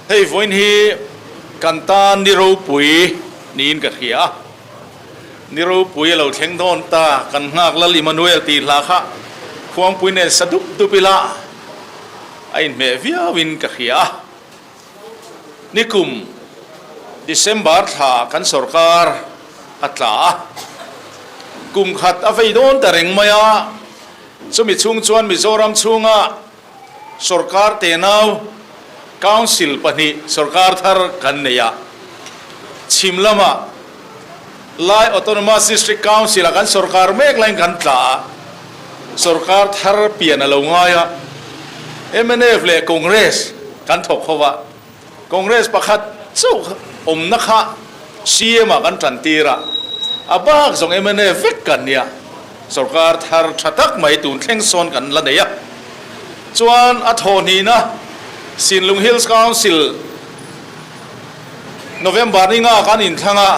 เฮ้ยวันนี้กันตานิรูปุยนี่นกันเขียนิรูปุยเราเทงโดนตากันหักละลิมานุเอลตีลาคะควงปุยเนี่ยสะดุบดุปิละไอ้เมวิอาวินกันเขียนิคุมดิเซมบาร์ท่ากันสรการอัตลากุมขัดอภัยโดนแต่เร่งมายาสมิชุงชวนมิโซรัมชุงะสรการเตนาวCouncil ปนิสรการทาร์กันเนี่ยชิมละมาไล่ Autonomous District Council กันสรการเมกไล่กันตาสรการทาร์เปลี่ยนอะไรง่ายMNF เลยคอนเกรสกันถกเขาว่าคอนเกรสประคัดสู้นะคะซีเอ็มกันจันทีระอาบ้าส่งMNF ฟิกกันเนี่ยสรการทาร์ชัดตักไม่ตุนเท่งโซนกันละเนี่ยจวนอัฐนีนะสินลุงฮิลส์คาวน์ซิลโนเวมบาร์นี่งากันอินทังะ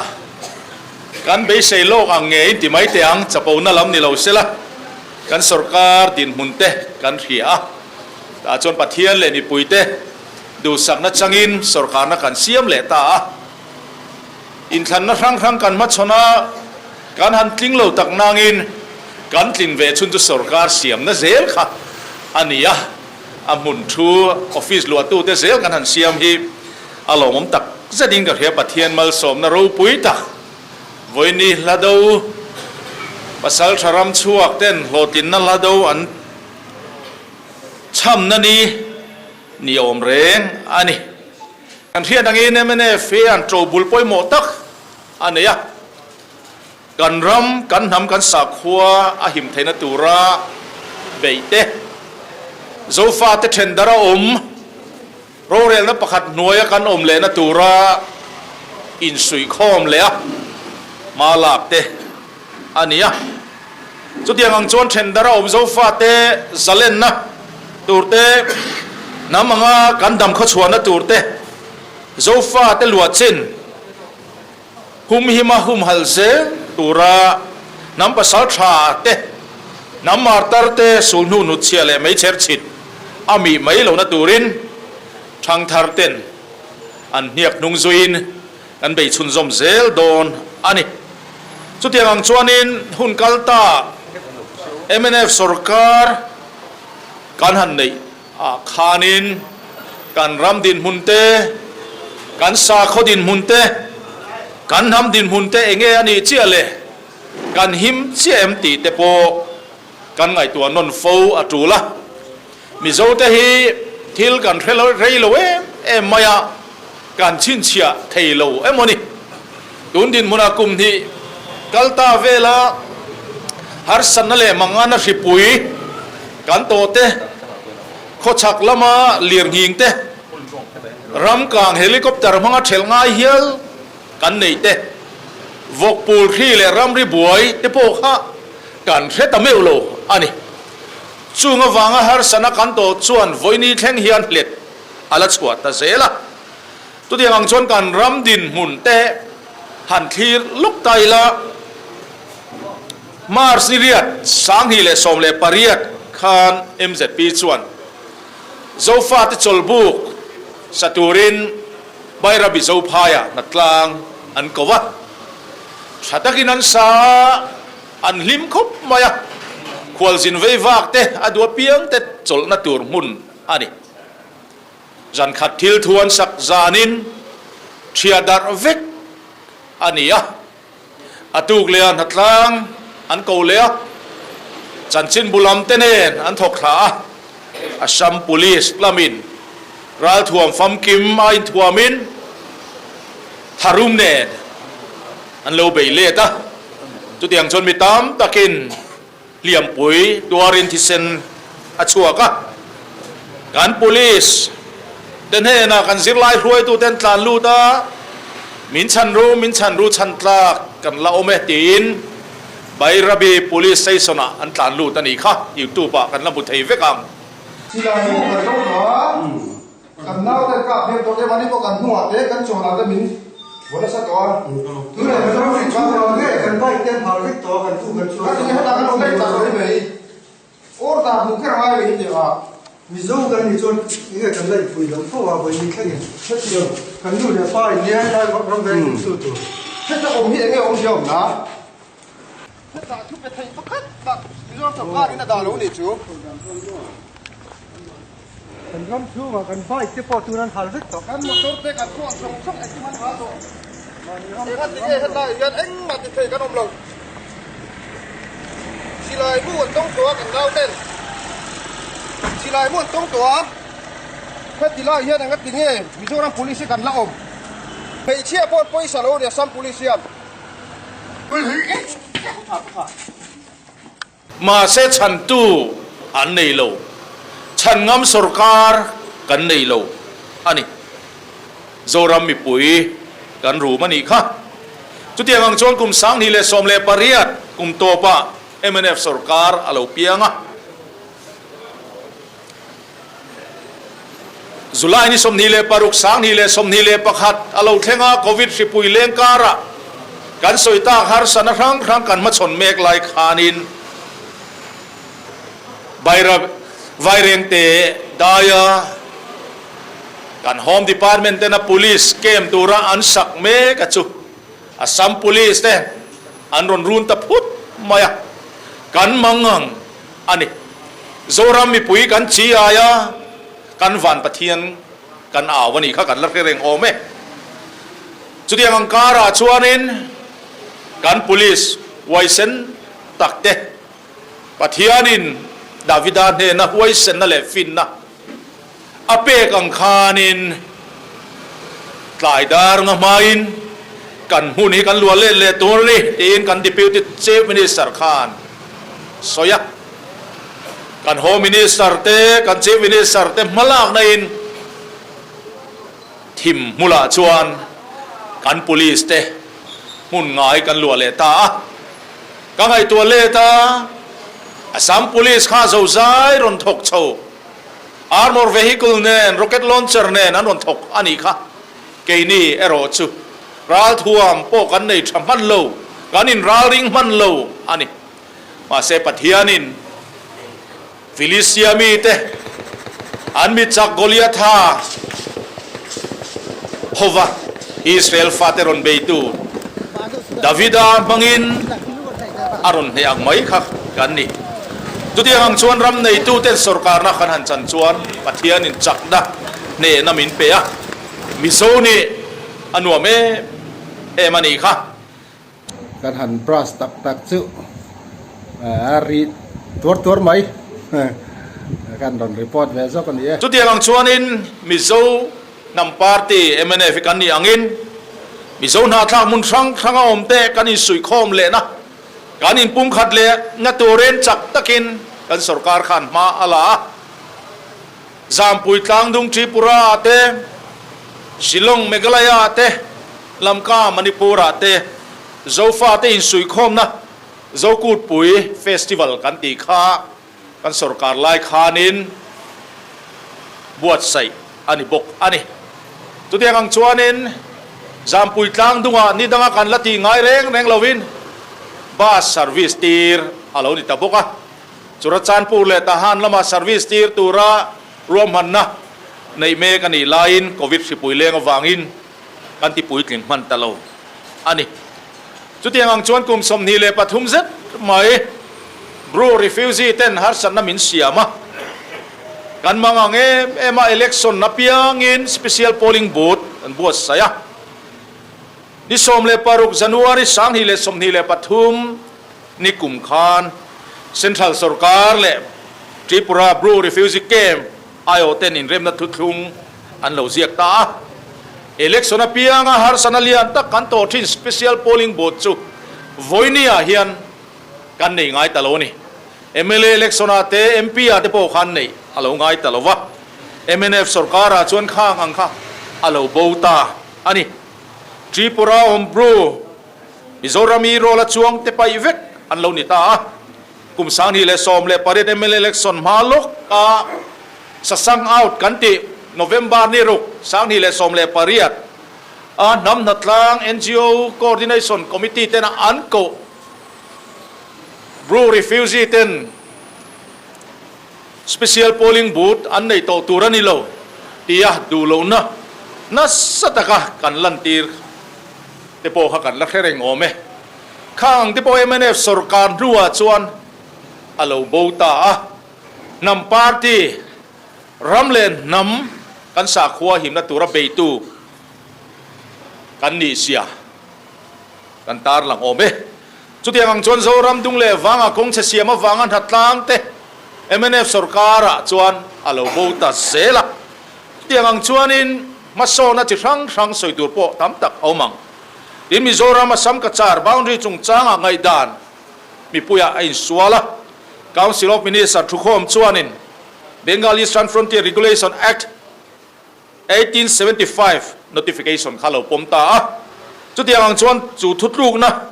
กันไปเซโลกอังเงยที่ไม่เตียงจะปูน่าล้ำนี่เราเสละกันสรการดินมุนเตกันเขียแต่จนปัทเทียนเลนิปุยเตดูสักนัดจังอินสรการนักกันเสียมเลตาอินทันนักครั้งกันมัชนะกันหันทิ้งเหลาตักนางอินกันทิ้งเวชุนจุสรการเสียมนั่นเซลค่ะอันนี้อามุนทูออฟฟิศลัวตู้เตเซลกันหันเสียมฮีอารมณ์ตักจะดิ้งกับเฮียปัทเทียนมาสมนรูปุยตักวันนี้ลาดูภาษาชารำชัวเต้นโหตินนั่นลาดูอันช่ำนั่นนี่นิยมเร่งอันนี้กันเทียนดังนี้เนี่ยไม่แน่เฟียนโจบุลปอยโมตักอันนี้กันรำกันทำกันสักขัวอาหิมเทนตูระเบยเตโซฟาเตเทนดาราโรเรลนับประคัดหน่วยกันเลนตูระอินสุยคอมเลยมาลาบเตอันนี้จุดยังอังจวนเทนดาราโซฟาเตซาเลนนะตูเตน้ำมังกันดำขชวนนะตูเตโซฟาเตลวดจินหุมหิมะหุมฮัลเซตูระน้ำภาษาชาเตน้ำมาร์ตาร์เตสูนูนุเชียเลไม่เชิดชิดอามีไม่เหล่านัตูรินช่างทาร์เตนอันเนียกนุงซุยนอันไปชุนซอมเซลโดนอันนี้สุดที่อังชวนินหุ่นกัลตาMNF สรการการหันในขานินการรำดินมุนเตการสาขดินมุนเตการทำดินมุนเตเองอันนี้เชี่ยเลยการหิมเชี่ยมตีเตโปกันไงตัวนนฟูอัจูละมิโซเตฮีทิลกันเทลเรโลมายาการชินเชียเทโลโมนี่ตุนดินมุนากุมที่กัลตาเวลาฮาร์สันนั่นแหละมังงานสิปุยกันโตเตโคชักละมาเลียงหิงเตรำกลางเฮลิคอปเตอร์มังอาเทลง่ายเฮียลกันนี่เตวกปูลที่เลยรำริบวยเตโปกฮะกันเทตเมลโลอันนี้ช่วงวังฮาร์สันกันโตชวนวันนี้แข่งเฮียนเล็ดอาลัดสวดตาเซละตัวเดียงชวนกันรำดินมุนเตหันทีลุกไตละมาร์ซิเรียดสังฮิเลสอมเลปาริยดคานMZPชวนโซฟาติจลบุกสตูรินใบระบิโซพายานัดลางอันกวัดชัดกินันซาอันลิมคบมายาควอลซินเววักเตอดัวเปียงเตจลนัตูร์มุนอันนี้จันขัดทิลทวนสักจานินเชียดาร์เวกอันนี้อตุกเลียนัดลางอันเกาเลียจันชินบุลัมเตเนนอันทกขาอัชชัมปุลิสลามินราลทวมฟัมกิมอินทวามินทารุมเนนอันโลเบยเลตะจุดยังชนมิตามตะกินเหลี่ยมปุ๋ยตัวรินทิเซนอัชัวกะการปุลิสเดนเฮนะกันสิไลรวยตัวเต้นตาลูตามินชันรูชันตากันละโอเมตินใบระบีปุลิสไซสนะอันตาลูตันอีกค่ะอยู่ตู้ปะกันละบุตรเทวกังที่เราอยู่กันก็หรอกันน่าจะกลับเพียงตัวเดียววันนี้ก็กันหัวเด็กกันโจรเราจะมินวันละสักตัวคือเราจะต้องกันเราเนี่ยกันได้เต็มพาริตัวกันสู้กันช่วยกันที่เขาทำกันเราได้ตัดเลยไหมโอ้ตาบุกแค่ไรเลยเดียว มีโซ่กันนี่จนนี่กันเลยปุ๋ยหลงพ่อว่าปุ๋ยมีแค่นี้แค่เดียวกันอยู่ในป้ายนี้ให้ได้เพราะแรงสุดตัวแค่จะอมที่เงี้ยอมเดียวนะถ้าทุบไปไทยประคัดตักมีโซ่สัมภาษณ์นี่นะดาวรู้นี่จูกันคำชูมากันป้ายที่พอตัวนั้นหันสักต่อกันมาตัวเด็กกันช่วงส่งไอ้ที่มันหาตัวนี่ครับที่เห็นได้ยันเอ็งมาติดเทกันอมลงสิลายม้วนต้องตัวกันเล่าเต้นสิลายม้วนต้องตัวแค่ที่ลายเฮียนั่งกันที่นี่มีโซ่รัง polisi กันละอมไปเชี่ยพอดไปสโลเนี่ยซ้ำ polisi อ่ะ มาเสชันตู้อันนี้โลฉันงำสุรการกันนี่โลอันนี้โจรามีปุ๋ยกันรู้มันอีกค่ะจุดที่ยังชวนกลุ่มสังนี่เลยสมเลยปริยัติกลุ่มตัวปะ MNF สุรการอาลูเปียงอ่ะจุลายนี่สมนี่เลยปารุกสังนี่เลยสมนี่เลยประคัดอาลูเทงอ่ะโควิดสิปุยเลงการะกันสวยตาหารสนครั้งครั้งกันมาชนเมกลายคานินใบระไวเรงเตดายากันโฮมดีพาร์ตเมนต์นะ police เกมตัวระอันสักเมกจุอาสัม police เตอันรุนรุนตะพุทมายกันมังงังอันนี้โซรามีปุยกันชีอายากันวันปะเทียนกันอาวันนี้ข้ากันลักเรงโอเมจุดยังอังการาชวนินกัน police ไวเซนตักเตปะเทียนินดาวิดาเนนะไว้เซนนั่นแหละฟินนะอเปกังคานินหลายดารงมาอินกันหูนี้กันลัวเล่นเล่ตัวนี้อินกันดิพิวติเชฟมินิสเตอร์คานสอยกันโฮมินิสเตอร์เตกันเชฟมินิสเตอร์เตมาลากในอินทิมมุลาชวนกันปุลิสเตมุนง่ายกันลัวเล่ตากันไอตัวเล่ตาสัม police ข้าเจ้าใจรอนทกเช่า armor vehicle เนน rocket launcher เนนนั้นรอนทกอันนี้ค่ะเกนี่เอโรจูรัลท่วมโปกันในทำมันโลกันนินรัลริงมันโลอันนี้มาเซปัทยานินฟิลิสเซียมีเตอันมิจักโกลิอาธาฮวาอิสราเอลฟาเตรอนเบตูดาวิดามังอินอารอนเฮียงไม่ค่ะกันนี่จุดที่ยังชวนรำในตู้เต้นสุรการนักขันหันจันชวนปัทยานินจักนะเนนามินเปียมิโซนี่อันวัวเมมันอีกค่ะกันหันปราสตักตักซุอารีตัวไหมกันโดนรีพอร์ตเวสกันนี่จุดที่ยังชวนอินมิโซนำปาร์ตี้MNFกันนี่อังอินมิโซนาทางมุนทางอมเตกันนี่สุยคอมเลยนะการอินปุ่มขัดเลยนัตัวเรนจักตะกินกันสุรการขันมาอะไรจามปุยตังดุงทริปุระเตชิลงเมฆลายเตลำกามณิปุระเตโจฟาเตอินสุยคมนะโจกูดปุยเฟสติวัลกันตีข้ากันสุรการไล่ขานินบวชใส่อันนี้บกอันนี้ตัวเดียงชวนนินจามปุยตังดุงอ่ะนี่ดังกันละตีง่ายเร่งลาวินบาสเซอร์วิสตีร์อะไรนี่ตะบกอ่ะจุดจานปูเลตาฮันละมาเซอร์วิสตีร์ตัวระรวมหันนะในเมกันนี่ไลน์โควิดสิปุยเลี้ยงวางอินกันที่ปุยกลิ่นมันตะโลอันนี้จุดที่ยังชวนกลุ่มสมนีเลปทุมเซตไหมบรูรีฟิวซีเต้นฮาร์สันน้ำมินเสียมากันมังเอมาเอเล็กชันนับยังอินสเปเชียลโพลิงบูธอันบวชใส่นี่สมเลปารุกจันวารีสังฮีเลสมฮีเลปทุมนี่กลุ่มคานเซ็นทรัลสุรการเลทริปุระบรูรีฟิวซีเกมไอโอเทนอินเรมนัทุทุงอันเหล่าเสียกตาเอเล็กชันนับยังฮาร์สันเลียนตักกันโตทินสเปเชียลโพลิงบูธจูวอยนี่เฮียนกันนี่ง่ายตลอดนี่MLA เล็กชันอาเต MP อาเตโปขันนี่อันเหล่าง่ายตลอดวะ MNF สุรการชวนข้างอังค่ะอันเหล่าโบตาอันนี้ทริปุระอมบรูมิโซรามีโรละจวงเตไปเวกอันเหล่านี้ตากุมสังนี่เลสอมเลปาริเดMLA เล็กชันมาลุกสังเอากันติโนเวมบาร์นี่รุกสังนี่เลสอมเลปาริดน้ำนัดลาง NGO Coordination Committee เตนะอันโกบรูรีฟิวซีเตน special polling booth an nei to turani lo tia du lo na sataka kan lantir te po kha kan la khereng ome khang te po MNF sarkar ruwa chuan alo bota a nam party ramlen nam kan sa khwa himna tura beitu kan ni sia kan tar lang ome chu tiang ang chon zo ram dung le wanga kong che siama wangan hatlang te MNF sarkara chuan alo bota sela tiang ang chuanin masona chi rang soi tur po tam tak omang in Mizoram asam kachar boundary chung changa ngai dan mi puya ain suala Council of Ministers thukhom chuanin Bengal Eastern Frontier Regulation Act 1875 notification khalo pomta chu tiang ang chuan chu thutluk na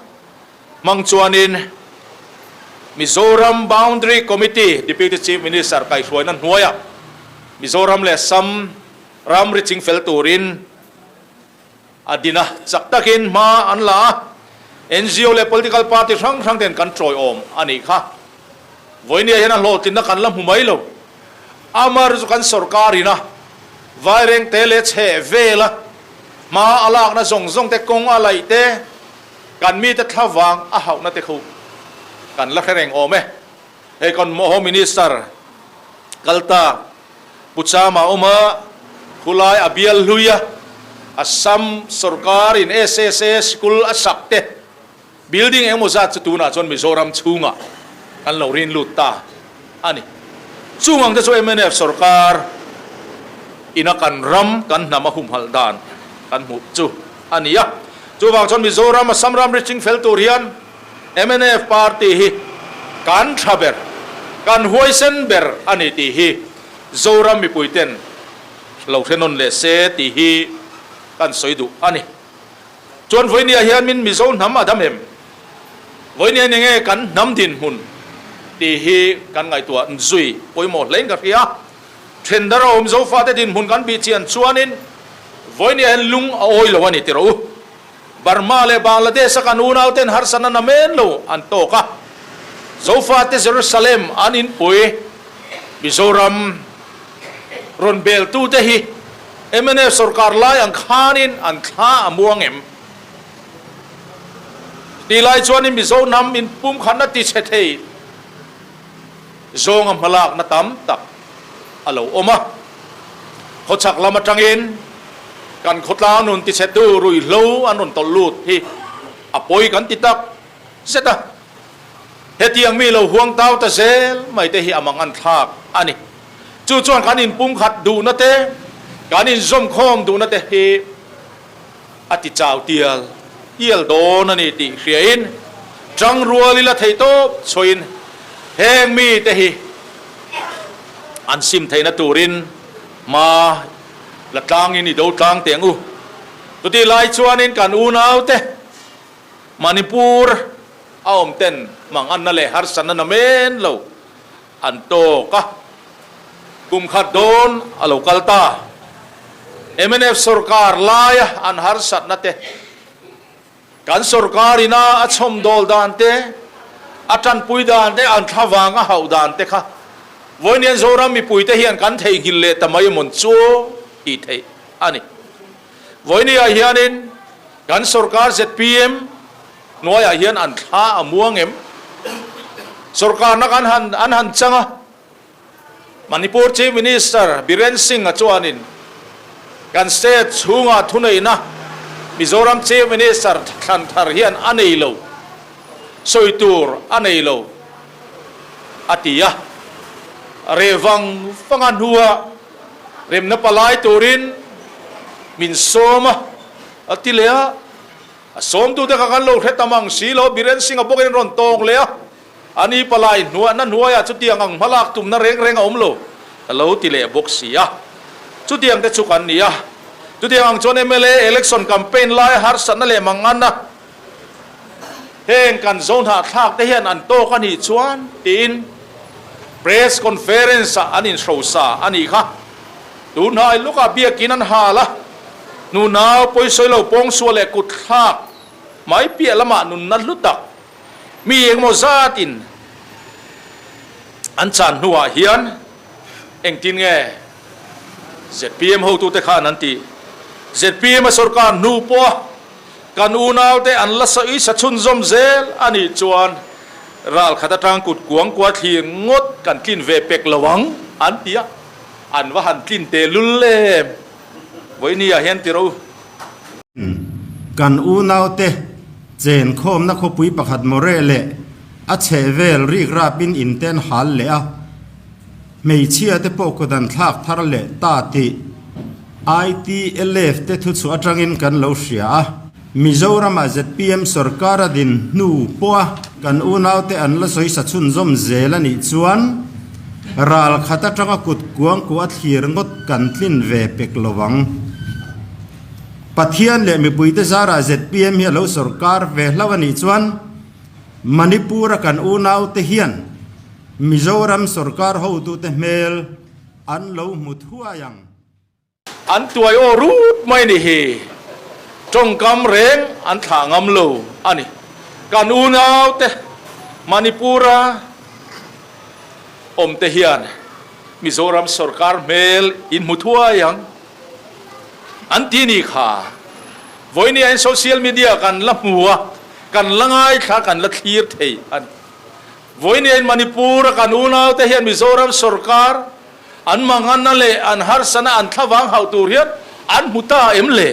mang chuanin Mizoram Boundary Committee Deputy Chief Minister kai hruai nan hnuaya Mizoram le sam ram riching fel turin adina chaktakin ma anla NGO le political party rang den control om ani kha voini hena lo tin na kan lam humai lo amar zu kan sarkari na vaireng tele che vela ma alak na zong te kong alai te kan mi te thlawang a hau na te khu kan la khereng ome e kon mo minister kalta puchama oma kulai abial luya asam sarkar in SSS school asakte building emoza chutuna chon Mizoram chunga kan lorin lutta ani chungang te so MNF sarkar ina kan ram kan namahum haldan kan mu chu ania chuwang chon Mizoram asam ram reaching fel turian MNF party hi kan thaber kan hoisen ber ani ti hi zoram mi puiten lo thenon le se ti hi kan soidu ani chon voinia hian min Mizo nam adam em voinia nge kan nam din hun ti hi kan ngai tua nzui poimo leng ka kia thendara om zo fa te din hun kan bi chian chuanin voinia en lung oi lo ani tiro Burma le Bangladesh kan unaw ten harsana na men lo antoka zo fa te Jerusalem anin pui Mizoram ron bel tu te hi MNF sarkar lai ang khanin an kha amuang em ti lai chuan in Mizo nam in pum khan na ti chethei zong am halak na tam tak alo oma khochak lama tangin kan khotla nun ti chetu rui lo anon to lut hi apoi kan ti tak seta hetiang mi lo huang tau ta zel mai te hi amang an thak ani chu chuan kan in pum khat du na te kan in zom khom du na te hi ati chau tial iel don ani ti hriain trang ruali la thei to choin heng mi te hi an sim theina turin ma la tlang ini do tlang teng u tu ti lai chuanin kan u nau te Manipur aom ten mang an na le har san na men lo an to ka kum khat don alo kalta MNF sarkar laya an har sat na te kan sarkar ina achom dol dan te atan pui dan te an thawanga hau dan te kha voinian zoram mi pui te hian kan thei hil le tamai mon chu i thei ani voinia hianin kan sarkar ZPM noya hian an tha amuang em sarkar na kan han changa Manipur Chief Minister Biren Singh achuanin kan state chunga thunei na Mizoram Chief Minister than thar hian anei lo soitur anei lo atia rewang fangan huwa rem na palai turin min soma atilea som tu te kan lo thetamang silo Biren Singh abokin ron tong lea ani palai nuwa na nuwa ya chutiang ang malak tum na reng om lo lo tile boxia chutiang te chukan nia chutiang ang chon MLA election campaign lai har san le mangana heng kan zone ha thak te hian an to kan hi chuan tin press conference anin shrosa ani kha tu nai luka bia kinan hala nu naw poi soilo pong suale kut thak mai pia lama nun na lutak mi eng mo zatin an chan nuwa hian เอ็งจินไง ZPM หูตุเตขานันตี ZPM สุรการนูปัวกันอูนาวเตอันละสอิสัชุนซอมเซลอันนี้จวนรัลขัดทางกุดกวงกวาทีงดกันกินเวเป็กระวังอันเตียอันว่าหันกินเตลุลเล่ไว้นี่เห็นติเรากันอูนาวเตเจนโคมนักขบุยประคัดโมเรเลอเชเวลรีกราบินอินเทนฮัลเลอะไม่เชื่อเตปกดันทักทารเลตาติITLF เตทุสุอัจงินกันเลวเสียมิโซรามา ZPM สรการดินนูปัวกันอูนาวเตอันละสอยสัชุนซอมเซลนิจวนรัลขัดจังกุดกวงกวาดขีรงดกันทินเวเป็กระวังปัทยันเลมีปุยเตซารา ZPM เฮลสรการเวลวันนิจวนมณิปุรกันอูนาวเตเฮียนมิโซรามสรการหูตุเตเมลอันเลวมุดหัวยังอันตัวโอรูดไม่นี่เฮจงกำเร่งอันถางอมโลอันนี้การอูนาวเตมณิปุระอมเตเฮียนมิโซรัมสรการเมลอินมุทัวยังอันที่นี่ค่ะวันนี้ในโซเชียลมีเดียกันละมัวกันละง่ายค่ะกันละทีร์เทอันวันนี้ในมณิปุระกันอูนาวเตเฮียนมิโซรัมสรการอันมังอันนั่นเลยอันฮาร์สนะอันทวังเฮาตูเรียนอันมุตาเอ็มเลย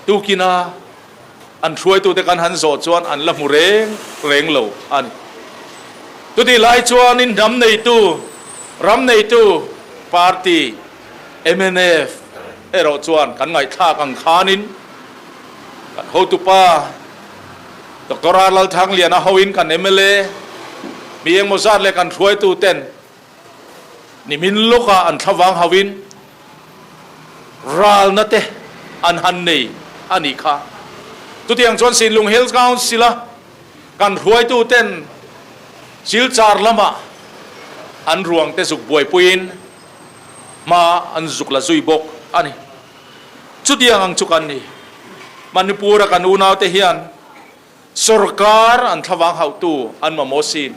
ตูกินาอันช่วยตัวแต่กันหันโสดชวนอันละมุเร่งโลอันตัวที่ไล่ชวนนินรำในตู้ปาร์ตี้ MNF เราชวนกันไงท่ากังขานินกันโฮตุป้าดร.อาลัลทางเลียนฮาวินกัน MLA มีเองมซาดเลยกันช่วยตู้เต้นนี่มินลูกอันทวังฮาวินรัลนั่นเตอันฮันนี่อันนี้ค่ะตัวที่ยังชวนสิลุงเฮลส์กาวสิละกันช่วยตู้เต้นสิลจาร์ละมาอันรวงเตสุกบวยปุยนมาอันสุกละซุยบกอันนี้จุดยังอังจุกันนี่มันปูระกันอูนาวเตเฮียนสรการอันทวังฮาตูอันมาโมซิน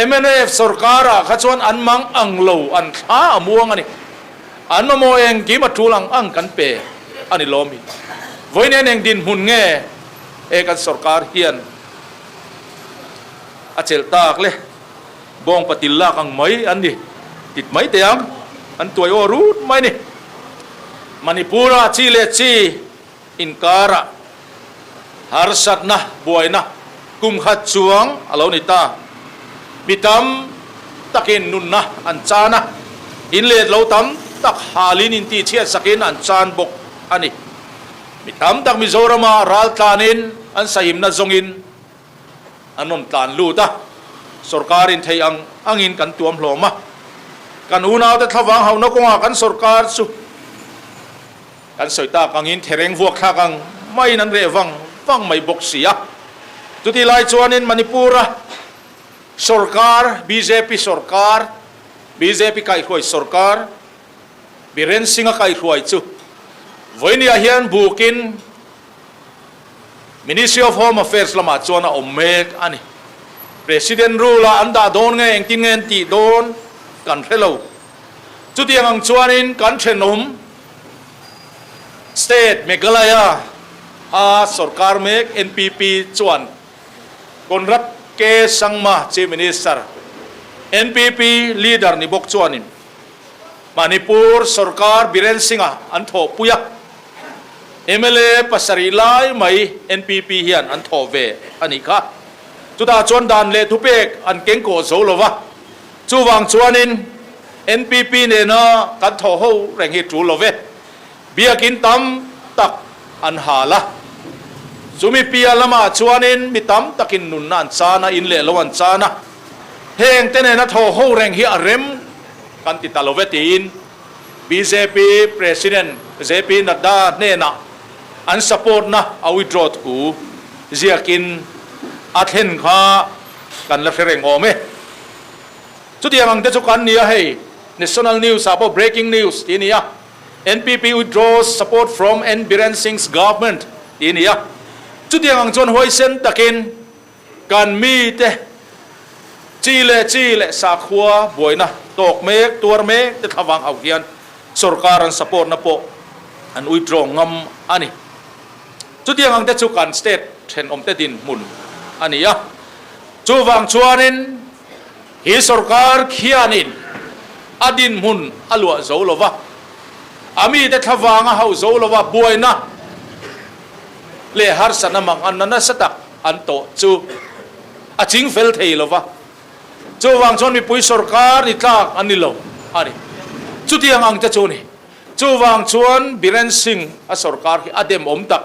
MNF สรการะขจวนอันมังอังโลอันท้าม่วงอันนี้อันมาโมเองกี่มาทูลังอังกันเปอันนี้ล้อมีวันนี้เองดินหุ่นเง่เอกันสรการเฮียนอาเจลตากเลยบองปฏิลากังไหมอันนี้ติดไหมเตียงอันตัวโอรูดไหมนี่มณิปุระชีเลชีอินการะฮาร์สัตนะบวยนะกุมขัดจวงอลานิตามิตำตักินนุนนะอันจานะอินเลดเราตำตักฮาลินอินตีเชียสกินอันจานบกอันนี้มิตำตักมิโซรามารัลตานินอันสยิมนาซงอินอันนนตานลูตาสรการินไทยอังอินกันตัวมหลอมะกันอูนาวแต่ทวังเฮานกงากันสรการสุกันสอยตากังอินเทเรงพวกข้ากังไม่นั้นเรวังไม่บกเสียจุดที่ไล่ชวนินมณิปุระสรการ BJP สรการ BJP ไก่รวยสรการบิเรนสิงห์ไก่รวยจูวันนี้เฮียนบุกิน Ministry of Home Affairs ละมาจวนอมเมกอันนี้ President รู้ละอันดาโดนไงเองกินเงินตีโดนกันเทลาจุดที่ยังชวนินกันเชนม State เมกาลายาสรการเมก NPP จวนคนรัฐเกสังมาเจมินิสร์ NPP leader นี่บกจวนินมณิปุรสรการบิเรนสิงห์อันโถปุย MLA ปัสริไลไม่ NPP เฮียนอันโถเวอันนี้ค่ะจุดาจวนดานเลทุเปกอันเก่งโกโซโลวะจูวังจวนิน NPP เนี่ยนะกันโถหูแรงฮิตจูโลเวเบียกินตั้มตักอันหาละสุมิปียละมาชวนินมิตำตะกินนุนนันซานะอินเลลวันซานะเฮงเตเนนะโทโฮแรงฮิอาเรมกันติตาโลเวติน BJP President BJP นัดดาเนนะอันสปอร์ตนะเอาวิดรอตูเจียกินอัดเห็นข้ากันละเฟรงโอเมสุดที่ยังเตจุกันนี้ให้ National News about breaking news ที่นี่ NPP withdraws support from N Biren Singh's government ที่นี่จุดยังจนหวยเส้นตะกินการมีเต จีเลสักขัวบวยนะตกเมกตัวเมกจะทวังเอาเกียนสรการันสปอร์ตนะโปอันอุยตรงงมอันนี้จุดยังอังเตจุกันสเตทเทนอมเตดินมุนอันนี้อ่ะจูวังชวนินฮิสรการขียนินอดินมุนอลัวโจลวะอามีเตทวังเอาโจลวะบวยนะเลหาร์สนามังอันนั้นสตักอันโตจูอาจิงเฟลเทลวะจูวังชวนมีปุยสรการนิตากอันนี้โลอันนี้จุดยังอังเตจูนี่จูวังชวนบิเรนซิงอสรการที่อเดมอมตัก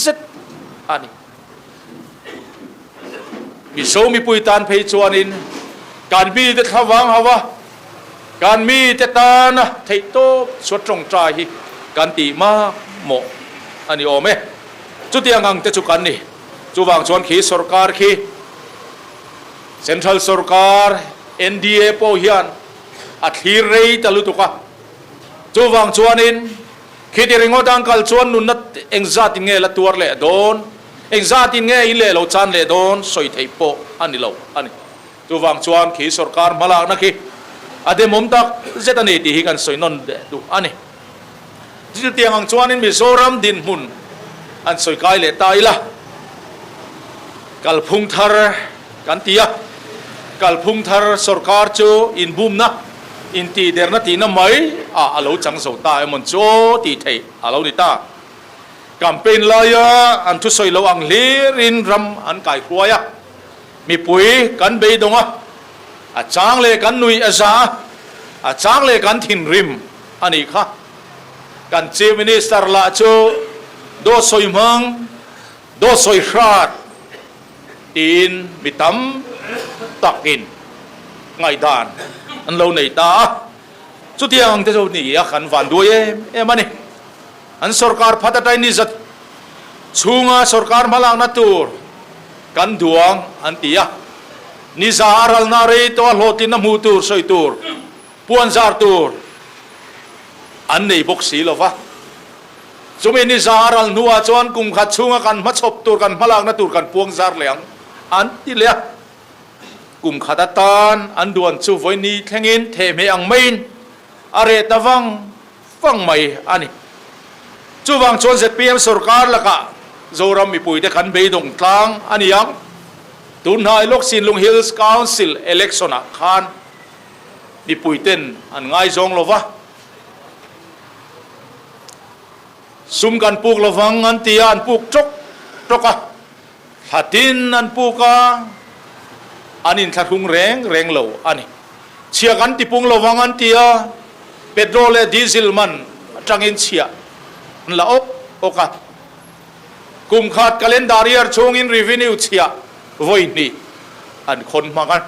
เซ็ตอันนี้มีโซมีปุยตานเพยชวนินการมีเตทวังฮาวะการมีเตตานะเทโตสวดตรงใจการตีมาโมอันนี้โอเมจุดยังอังเตจุกันนี่จูวังชวนขีสรการขีเซ็นทรัลสรการ NDA โปเฮียนอัฐิเรย์ตะลุตุกะจูวังชวนินคิดเรื่องดังกัลชวนนุนัดเอ็งซาตินเงละตัวเล่โดนเอ็งซาตินเงอิเล่เราจันเล่โดนสอยเทยโปอันนี้เราอันนี้จูวังชวนขีสรการมาลากนักขีอเดมอมตักเจตันเอติฮิกันสอยนนเดดูอันนี้จุดที่ยังชวนินมิโซรัมดินมุนอันสอยกายเล่ตายละกัลพุงทาร์กันตียกัลพุงทาร์สรการโจอินบุมนะอินตีเดร์นัตีน้ำไม่อาเราจังสุตาเอมันโจตีเทอาเราดิตากัมเปญลายอันทุสอยเราอังเลรินรำอันไก่ครัวยมีปุ๋ยกันเบยดงอาจางเลกันนุยอาซาอาจางเลกันทินริมอันนี้ค่ะกันเจมินิสตาร์ละโจโดสอยมังโดสอยขาดตีนมิตำตักอินไงดานอันเราในตาสุดที่ยังที่เราหนีขันฟันด้วยมันนี่อันสรการพัฒนานิสัตชูงาสรการมาลังนัตูร์กันดวงอันตียนิสาอารัลนารีตัวโลตินน้ำหูตูร์สอยตูร์ปวนซาร์ตูร์อันนี้บกสีหรอวะจุมินิสาอารัลนัวจวนกุมขัดชูงกันมาชบตูร์กันมาลังนัตูร์กันปวงซาร์เหลียงอันที่เลี้ยกุมขัดตานอันด่วนชูไว้นี้แทงินเทเมอังไม่นอะไรตะวังฟังไม่อันนี้จูวังชวนเสร็จพีเอ็มสรการละกะโจรมีปุยแต่ขันเบยดงกลางอันนี้ยังตุนหายลกสินลุงฮิลส์คาวน์ซิลเอเล็กซอนะคานมีปุยเต้นอันง่ายจงลวะซุ่มกันปลูกละวังอันตีอันปลูกจกะหัดินอันปลูกะอันนี้ทัดหุงแรงเหลวอันนี้เชียกันติปุงละวังอันตีอะเปโตรและดีเซลมันจังเงินเชียละอกะกุมขาดกาเลนดารีร์ชงอินรีวินิวเชียไว้นี่อันคนมากัน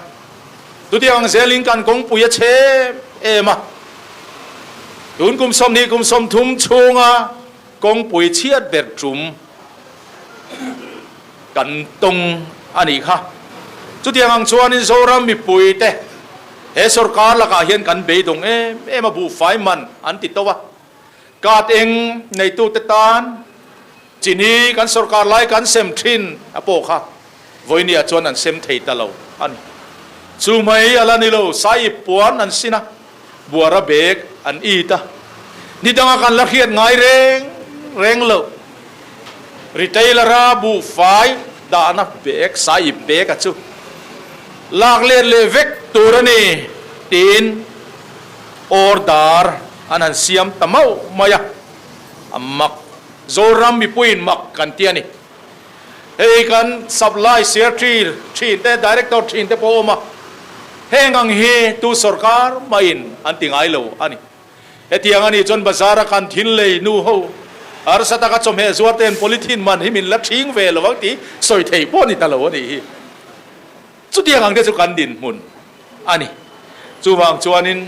ตัวที่อังเซลิงกันคงปุยเชมาตุนกุมสมนี้กุมสมทุ่มชงอ่ะคงปุยเชียดเบ็ดจุ่มกันตรงอันนี้ค่ะจุดที่อังชวนอินโซรามีปุยเตเฮสรการละกาเห็นกันเบยดงมาบูไฟมันอันติดตัวกาดเองในตู้เตตานจีนีกันสรการไล่กันเซมทรินอโปค่ะวันนี้จวนอันเซมเทตะเราอันซูไม่อะไรนี่เราสายปวนอันสินะบัวระเบกอันอีตานี่ต้องการละเอียดง่ายเร่งเราริเทลราบูไฟดานะเบกสายเบกกันจูลากเลียเลเวกตัวนี้ตีนออร์ดาร์อันนั้นเสียมตะเมามาyaมักโจรัมมีปุยนมักกันเตียนี่เฮ้ยกันซับไลน์เสียทีนแต่ดีเรกเตอร์ทีนแต่พอมาเฮงังเฮตูสรการมาอินอันติงไอโลอันนี้เอที่อันนี้จนภาษาละกันทิ้งเลยนู่ฮูอาร์สัตกัดสมเหตุส่วนเต็นโพลิทินมันให้มินละทิ้งเวลวังที่สอยเทยพอนี่ตลอดนี่จุดที่อังเดสุกันดินมุนอันนี้จูวังจวนิน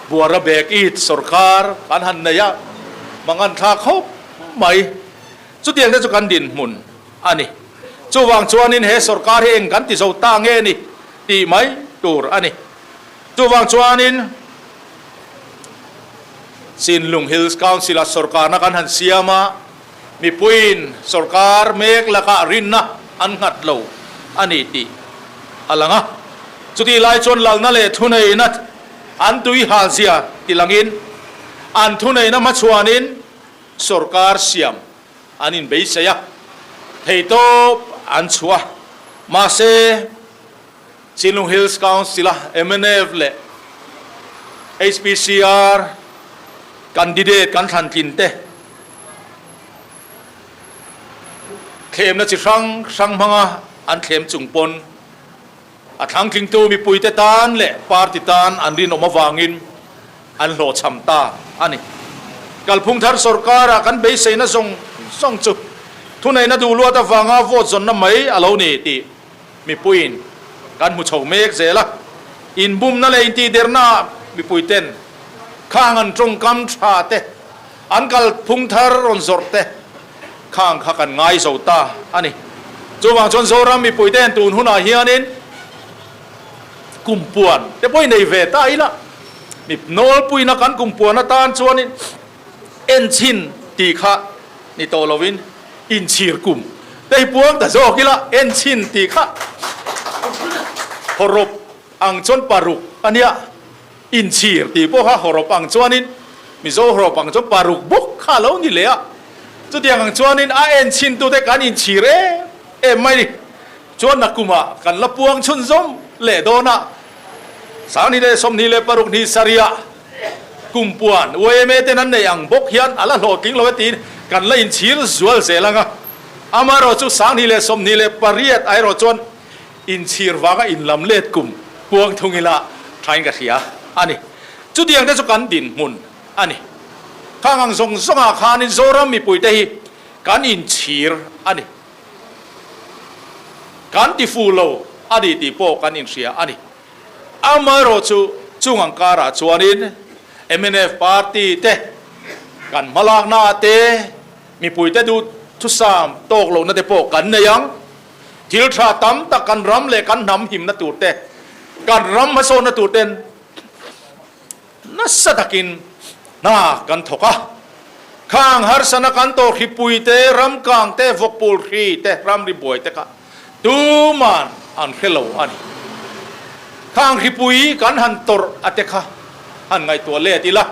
บัวระเบกอีดสรการกันหันเนียมังอันทาเขาไม่จุดที่อังเดสุกันดินมุนอันนี้จูวังจวนินเฮสรการเองกันที่เขาตั้งเงนี่ตีไม่ตูรอันนี้จูวังจวนินสินลุงฮิลส์คาวน์ซิลสรการนักหันเสียมามีปุยนสรการเมกละกะรินนะอันหัดโลอันนี้ตีอะไรนะ จุดที่ไล่จนหลังนั่นเลยทุนไอ้นัดอันตุยหาเสียติลังอินอันทุนไอ้นั่นมาชวนินสรการเสียมอันนี้เบสเสียเฮโตอันชัวมาเซซิลุงฮิลส์คาวน์สิลาเอ็มเอฟเล่ HPCR กันดิเดตกันทันทินเตเข้มนะจิรังมังอันเข้มจุงปนอัฐังคิงตูมีปุยเตตานเล่ปาร์ติตานอันรินออกมาวางินอันโหลชัมตาอันนี้กัลพุงทัรสรการกันเบสเซนะส่งจุทุนไหนนะดูลัวตะฟังอาโวจนน้ำไหมอาเลวนี่ตีมีปุยนกันมุชาวเมกเซละอินบุมนั่นเลยอินตีเดอร์นามีปุยเต้นข้างอันตรงกำชาเตอันกัลพุงทัรรอนสอร์เตข้างข้ากันง่ายสุดตาอันนี้จูวังจนโซรามีปุยเต้นตูนหุนาเฮียนินกุมปวนแต่ปุยในเวต้าอีละมีโนลปุยนักกันกุมปวนนัตานชวนินเอ็นชินตีข้านี่โตลวินอินชีร์กุมแต่พวกแต่โจกิละเอ็นชินตีข้าฮอรบอังจนปารุกอันเนี้ยอินชีร์ตีพวกข้าฮอรบอังจวนินมิโซฮอรบอังจนปารุกบุกข้าเล่านี่เลยอะจุดที่อังจวนินเอ็นชินตัวเด็กกันอินชีร์ไม่ดิจวนนักกุมะกันละพวงชุนซมเล่โดนะสาวนี่เลยสมนี่เลยปารุกนี่สริยะกุมปวนเวเมเตนันในยังบกยันอะไรโหกิ้งโลเวตีนกันเลยอินชีร์สวลเซลังอะอามาเราจุสางนี่เลยสมนี่เลยปารีตไอเราจวนอินชีร์วากอินลำเล็ดกุมพวงทุงิละทายกันเสียอันนี้จุดยังได้จุกันดินมุนอันนี้ข้างส่งอาคารอินโซรามีปุยเตhiกันอินชีร์อันนี้กันที่ฟูโลอันนี้ที่โปกันอินเสียอันนี้อามาเราจุงอังการะจวนินMNF party เตกันมาลากนาเตมีปุยเตดูทุสามโตกลงนั่นเตโปกันเนี่ยยังทิลทราตั้มตะกันรำเลยกันนำหิมนัตูเตกันรำมาโซนนัตูเตนนัสตะกินน่ากันทกะข้างฮาร์สนากันโตขิปุยเตรำกางเตฟกปูลขีเตรำริบวยเตกะดูมันอันเขลอันข้างขิปุยกันหันตรอเตคะอันไงตัวเล่ติละ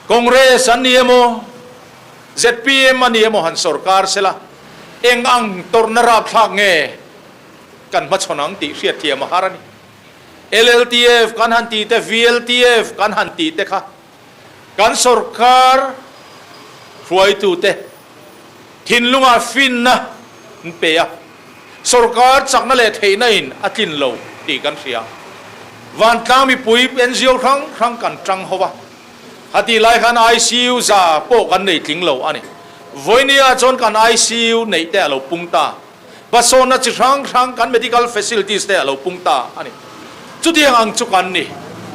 คองเรสอันนี้โม ZPM อันนี้โมหันสรการเสละเองอังตรนราบทางเงกันมาชนังติเสียเทียมหารานี LLTF กันหันตีเต VLTF กันหันตีเตค่ะกันสรการรวยตูเตทินลุงอาฟินนะนเปียสรการจักนั่นแหละเทนัยน์อาทินโลตีกันเสียวันกลางมีปุยเป็นเสียวครั้งกันจังหัวฮัตติไลขัน ICU จะโปกันในทิ้งเราอันนี้วันนี้จนกัน ICU ในแต่เราปุ่งตาบัดโซนจะครั้งกัน medical facilities แต่เราปุ่งตาอันนี้จุดที่อังจุกันนี่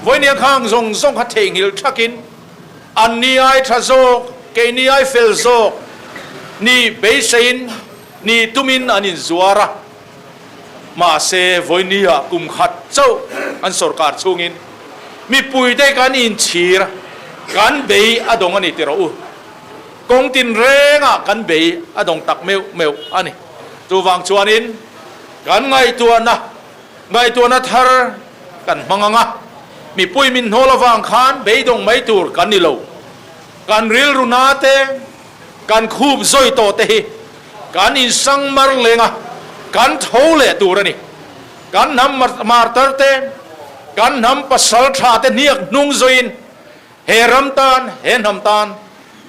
วันนี้ข้างส่งขัดเทงหิลทักินอันนี้ไอทราโซกเกนี่ไอเฟลโซกนี่เบสินนี่ตุมินอันนี้จัวระมาเซวันนี้กุมขัดเจ้าอันสรการช่วงนี้มีปุยได้กันอินชีร์กันเบยอดงอันนี้ที่เรากงตินเร่งกันเบยอดงตักเมวอันนี้ตัววังชวนินกันไงตัวนะทาร์กันมังงะมีปุยมินโฮลวังคานเบยดงไม่ตูร์กันนี่เรากันริลรุนาเตกันคูบซอยโตเตกันอินสังมาร์เลงะกันโถเลตูระนี่กันนำมาร์เตอร์เตกันนำปัสสาวะเตเนียกนุ่งโซอินเฮรัมตานเฮนฮัมตาน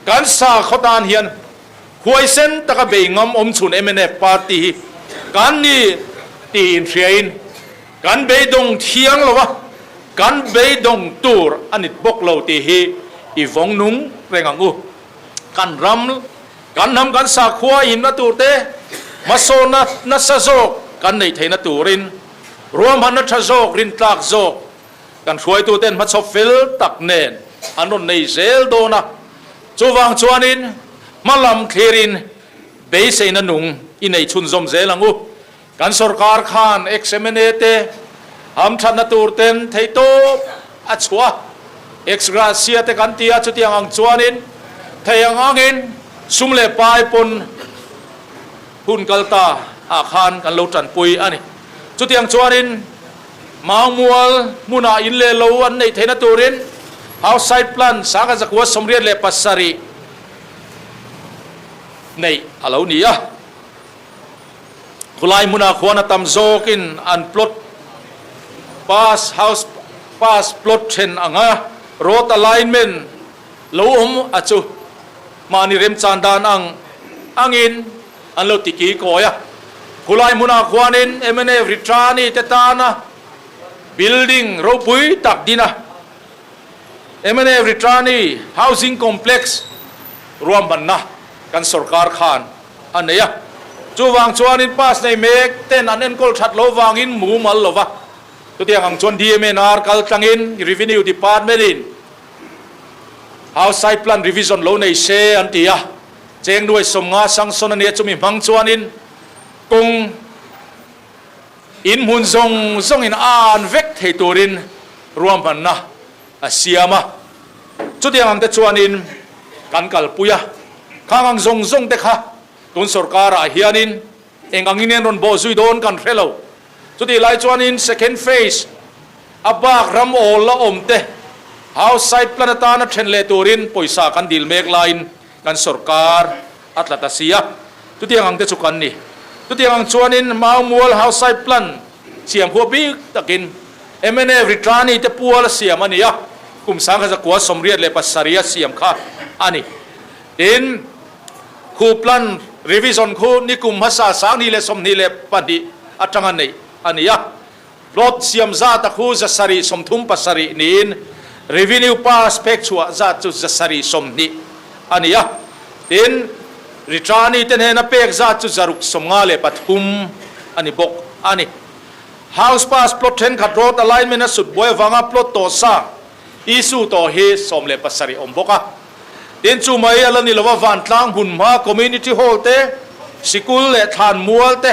กันสาขตานเฮียนหวยเซนตะกะเบงอมชุนMNFปาร์ตี้กันนี่ตีนเชียนกันเบยดงเทียงหรอวะกันเบยดงตูร์อันนี้บกเราตีฮีอีฟงนุงเรงงูกันรำกันนำกันสาขวาอินนัตูเตมาโซนัสโซกกันในเทนตูรินรวมพันนัสโซกรินตากโซกกันช่วยตัวเต้นมาชอบฟิลตักเนนอันนั้นในเซลโดนะจูวังชวนินมาลำเครินเบสเซนนุงอินในชุนซอมเซลังูกันสรการขานเอ็กเซเมเนเตฮัมชันนัตูเต้นเทโตอัชวะเอ็กซ์กราเซียเตกันตีอาจุดยังอังชวนินเทียงอังอินซุมเลปายปนหุ่นกัลตาอาคารกันลุจันปุยอันนี้จุดยังชวนิน mau mual muna in le lo an nei thena turin outside plan saka zakwa somriat le pasari nei alo nia khulai muna khwana tam zokin an plot pass plot chen anga road alignment lo achu mani rem chandan angin an lo tiki koya khulai muna khwanin emene ritrani tetana building ro pui tak dina emene ritrani housing complex ruam banna kan sarkar khan aneya chuwang chuanin pass nei mek ten an en kol that lo wangin mu mal lova tu tiang ang chon DMNR kal tangin revenue department in outside plan revision lo nei se antia cheng duai somnga sangson ania chumi mang chuanin kung in mun zong in an vek thei turin ruam banna asiama chu tiang ang te chuanin kan kal puya khangang zong te kha tun sarkar a hianin enganginen ron bo zui don kan relo chu ti lai chuanin second phase abak ram ol la omte outside planetana thenle turin poisa kan dil mek line kan sarkar atlatasia chu ti ang te chu kan ni chu ti ang chuanin mau mual outside plan siam kho bi takin MNA ritrani te pual siam ania kum sang kha kwa somriat le pasaria siam kha ani in khu plan revision khu ni kum hasa sang ni le som ni le padi atangan nei ania lot siam za ta khu za sari som thum pasari nin revenue pass pek chua za chu za sari som ni ania in ritrani ten hena pek za chu zaruk som nga le pathum ani bok ani house pass plot 10 khat road alignment sut boy wanga plot to sa isu to he som le pasari omboka tin chu mai alani lova van tlang hun ma community hall te sikul le than mual te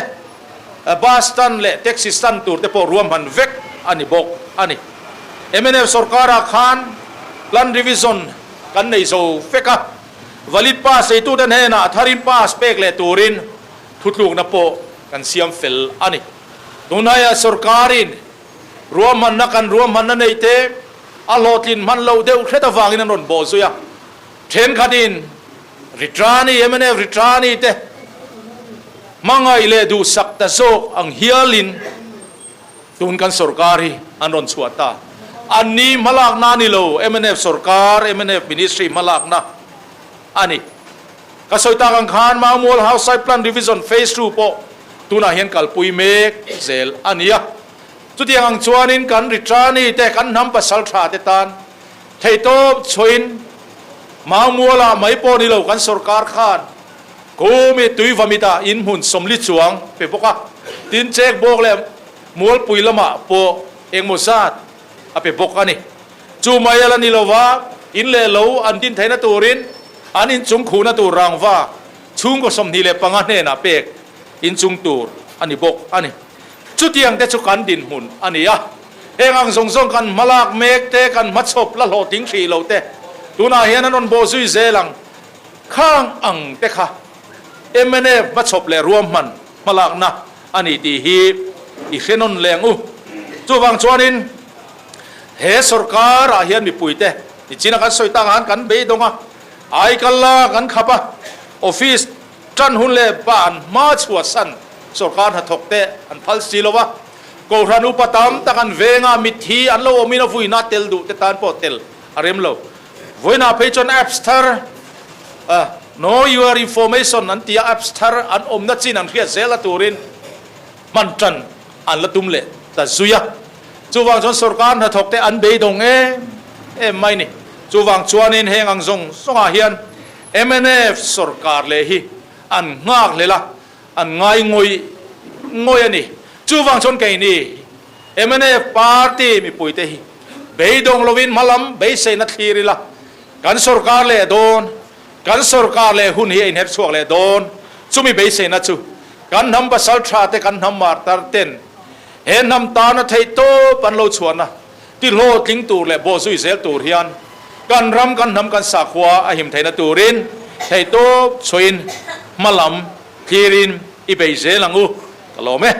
bus stand le taxi stand tur te po ruam han vek ani bok ani MNF sarkara khan plan revision kan nei zo feka valid pass ei tu den hena tharin pass pek le turin thutluk na po kan siam fel ani tunaya sarkarin ruam man na kan ruam man na nei te alotlin man lo deu kheta wangin non bo zuya then khadin ritrani MNF ritrani te mangai le du sakta sok ang hialin tun kan sarkari anon chuata ani malak na ni lo MNF sarkar MNF ministry malak na ani kasoita kang khan ma mol outside plan revision phase 2 po tuna hian kalpui mek zel ania chutiang ang chuanin kan ritrani te kan nam pasal tha te tan theito choin ma mola mai po ni lo kan sarkar khan ko me tui vamita in hun somli chuang pe boka tin chek bok le mol puilama po engmosat ape bokani chu mayala ni lowa in le lo an tin thaina turin an in chung khuna tur rangwa chung ko som ni le panga ne na pek in chung tur ani bok ani chu tiang te chu kan din hun ani ya engang song kan malak mek te kan machop la lo ting thri lo te tuna hian anon bo zui zelang khang ang te kha MNA machop le ruam man malak na ani ti hi i henon leng u chu wang chuanin he sarkar a hian mi puite ni china kan soita kan be donga ai kala kan khapa office tan hun le ban ma chua san sarkar ha thokte an phal silowa ko ranu patam takan venga mithi an lo omina vuina tel du te tan po tel arem lo voina pechon appstar know your information an tia appstar an omna chin an khia zela turin mantran an latum le ta zuya chuwang chon sarkar na thokte an be dong e mai ni chuwang chuanin hengang zong songa hian MNF sarkar le hi an ngak lela an ngai ngoi ani chuwang chon kai ni MNF party mi puite hi be dong lovin malam be se na thirila kan sarkar le don kan sarkar le hun hi in her chuak le don chumi be se na chu kan nam basal tha te kan nam mar tar ten he nam ta na thei to pan lo chuana ti lo tling tur le bo zui zel tur hian kan ram kan nam kan sa khwa a him theina turin thei to choin malam thirin i be zelangu kalome